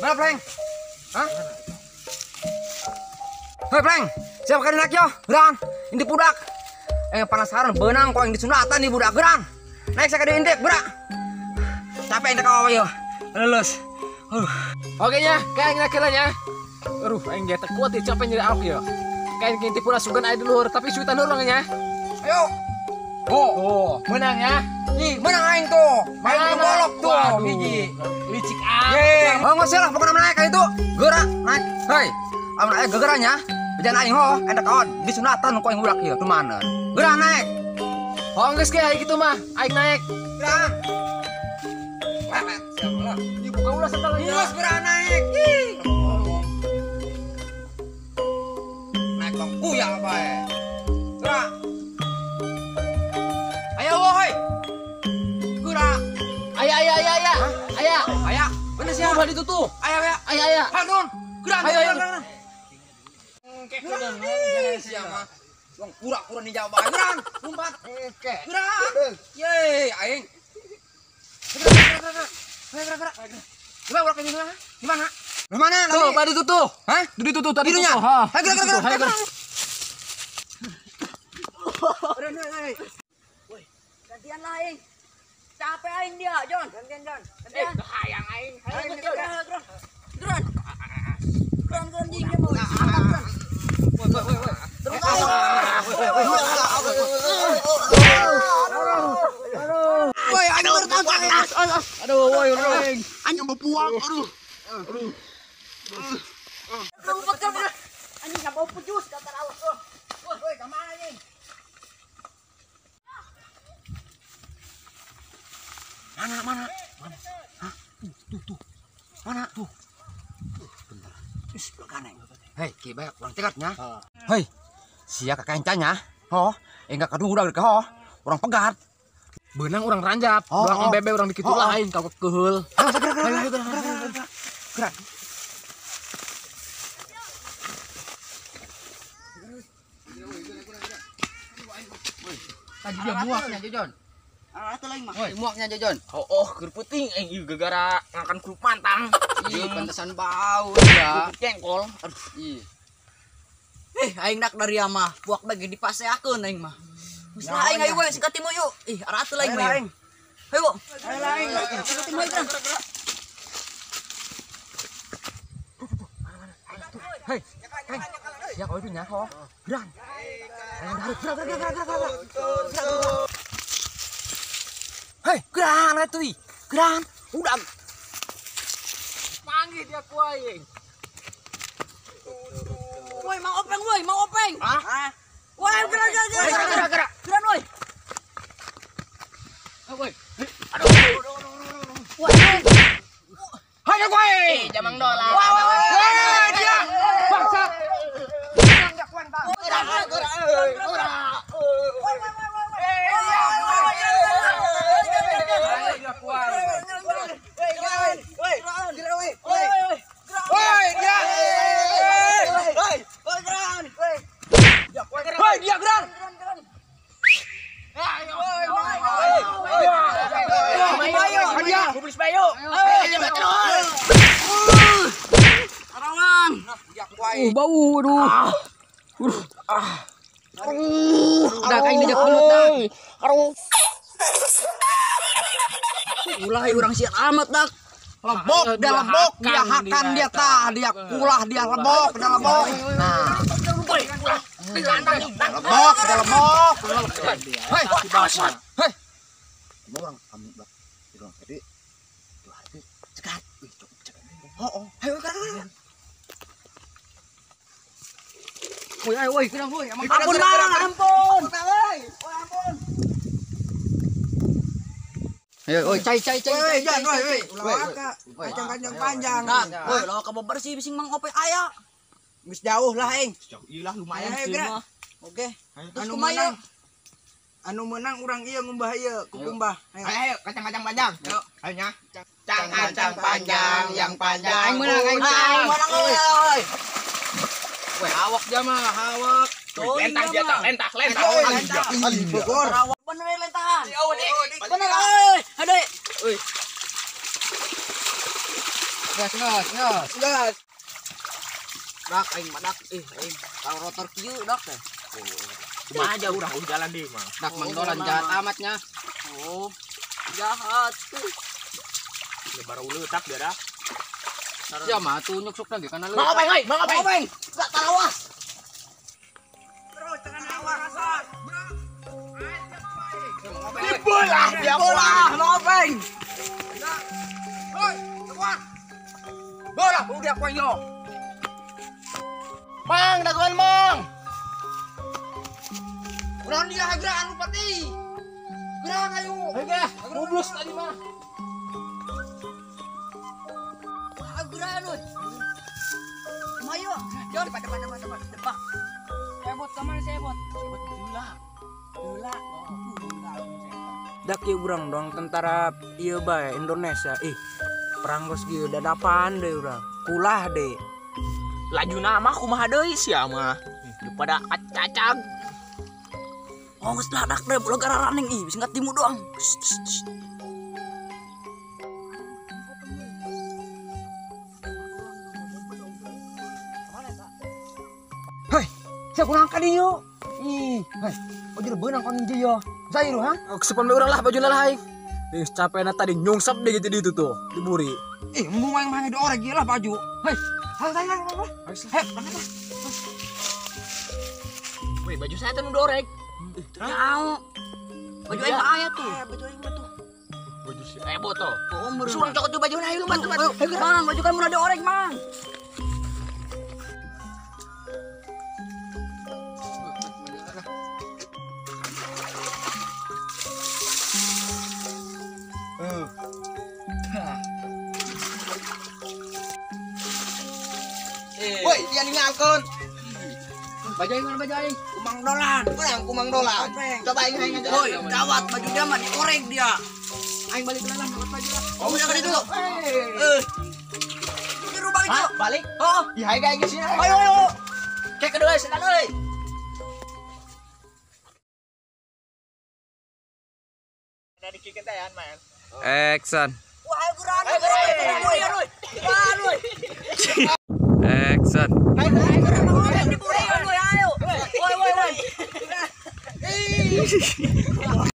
Mana Pleng? Hah? Hei Pleng, siapa kali naik yo? Geran, ini budak. Penasaran benang kok yang disunatan nih budak geran. Naik saya ke indek budak. Capek indek kau yo. Lulus. Oke nya, kayak naik kelanya. Aduh, aing dia kuat ya capek nyari aku ya. Kayak kinti pula sugan air dulu, tapi suitan dulu nya. Ayo. Oh, menang ya. Ih, menang aing tuh. Main bolok tuh, biji. Licik ah. Oh, nggak salah, pokoknya naik kayak itu. Gerak, naik. Hei, amun naik gegeranya. Bejan aing ho, enak kawan. Disunatan kok yang budak ya, tuh mana? Gerak naik. Oh, geus kayak gitu mah. Aing naik. Gerak. Lepet, siapa lah. Ini buka ulah setel aja. Terus gerak naik. Naik bang kuya apa ya? Gerak. Ayo woi. Gerak. Ayah. Bener sih. Coba ditutup. Ayah. Hanun. Gerak. Ayo. Gerak. Siapa? Bang pura-pura nih jawab gerak. Lompat. Gerak. Yeay, aing. Gerak. Gimana uraknya gimana? Gimana? Gimana? Tuh, tadi tutup. Hah? Ditutup tadi. Birunya? Ha. Ayo gerak. Woi, gantian lah aing. Capek aing dia, Jon. Gantian. Hayang aing. Geran. Geran jingnya mau. Woi. Terus Woi, aing bertantang. Aduh, woi, aing. Anjing berpuang. Aduh. anjing enggak bau pujus kata awas. Woi, kemana anjing? Mana? Hah? Tuh. Mana tuh? Bentar. Kaneng. Hei, ki banyak orang tekadnya. Hei. Sia kekencanya. Oh, enggak kadung udah ke ho. Orang pegat. Benang orang ranjap, orang bebe orang dikit lain kau keheul. Gerak. Tadi dia muaknya Jojon. Muaknya Jojon. Keur puting ieu gara-gara ngakan kulit mantang. Iya, pantesan bau ya. Jengkol. Aduh, iya. Aing nak dari mah, buak bagi dipaseakeun aing mah. Geus lah aing hayu we sikat timu yuk. Arah atuh lain mah. Hayu. Sikat timu yuk. Hei. Ya kau itu nyako. Gerak. Hei, gerak lah tuh. Gerak. Udah. Panggil dia ku aing. Woi, mau openg. Hah? Woi, gerak. Gerak woi. Woi. Woi. Hayo kowe. Jamang dola. Woi, dia. Bangsat. Bau aduh. Udah kayak ngejak mulut dah. Ulah urang siat amat dak. Lebok, dia lebok, dia hakan dia tah, dia kulah, dia lebok, dia lebok. Nah, lebok, dia lebok. Hei, hei. Orang kami bak, orang tadi, tuh hari cekat, cekat. Oh, ayo kan. Woi, kenapa woi? Ampun bang, ampun. Ayo, oi, cai. Woi, jangan woi. Panjang panjang. Woi, lo kamu bersih bising mang opek aya. Geus jauh lah aing. Iyalah lumayan Ayo, sih gerak. mah. Oke. Anu menang. Anu menang urang ieu ngumbah ieu ku kumbah. Ayo, kacang-kacang panjang. Yuk, ayo nya. Kacang panjang yang panjang. Aing menang. Oi. Woi. Weh, awak dia mah, awak. Lentah dia tak, lentah. Bener lentahan. Bener Adik. Euy. Gas. Dak aing madak aing kalau rotor kieu dak teh. Kumaha aja urang jalan deh mah. Dak mangdolan jahat amatnya. Oh. Jahat. Ya baru leutak dia dah. Ya mah tunjuk sok lagi kana Mau apa euy? Mau apa? Enggak tarawas. Bola, dia Bola, ngopeng. Bola udah koy yo. Mang, daguan mang. Udah dia gerakan lu pati. Gerakan ayo. Hege, goblok tadi mah. Agrahan euy. Mayo, jauh depan. Sebot kemana sebot? Sebot Dula. Dak ieu urang dong tentara ieu bae Indonesia. Perang geus ieu dadapan deui urang. Kulah deh. Laju nama kumaha deui sia mah. Daripada cacag. Oh, geus ladak deh bola gararaneng bisa ngat timu doang. Hei, saya kurang ka dieu. Hei, ojur beunang kon hiji yo. Zairu ha? Kesepan be urang lah bajuna lah aing. Geus capena tadi nyungsep deh gitu ditu tuh, diburi. Embung yang mah di orek ieu lah baju. Hei, santai. Hei, berangkat. Weh, baju saya tuh dorek. Tahu. Baju aing aya tuh. Baju si botol. Oh, meureun. Suruh cokot tuh baju nah lu bantu. Mang, baju kan murah diorek, Mang. Woi, dia ninggalkeun. Baju aing mana baju aing? Kumang dolan. Kurang kumang dolan. Coba aing aja. Woi, gawat baju dia mah diorek dia. Aing balik ke dalam buat baju lah. Oh, udah kali dulu. Biru balik yuk. Balik. Oh, Ih, hai kayak gini. ayo. Cek kedua silakan euy. Dari kiket ayan, man. Action. Wah, ayo geran. Action. Ayo. Woi.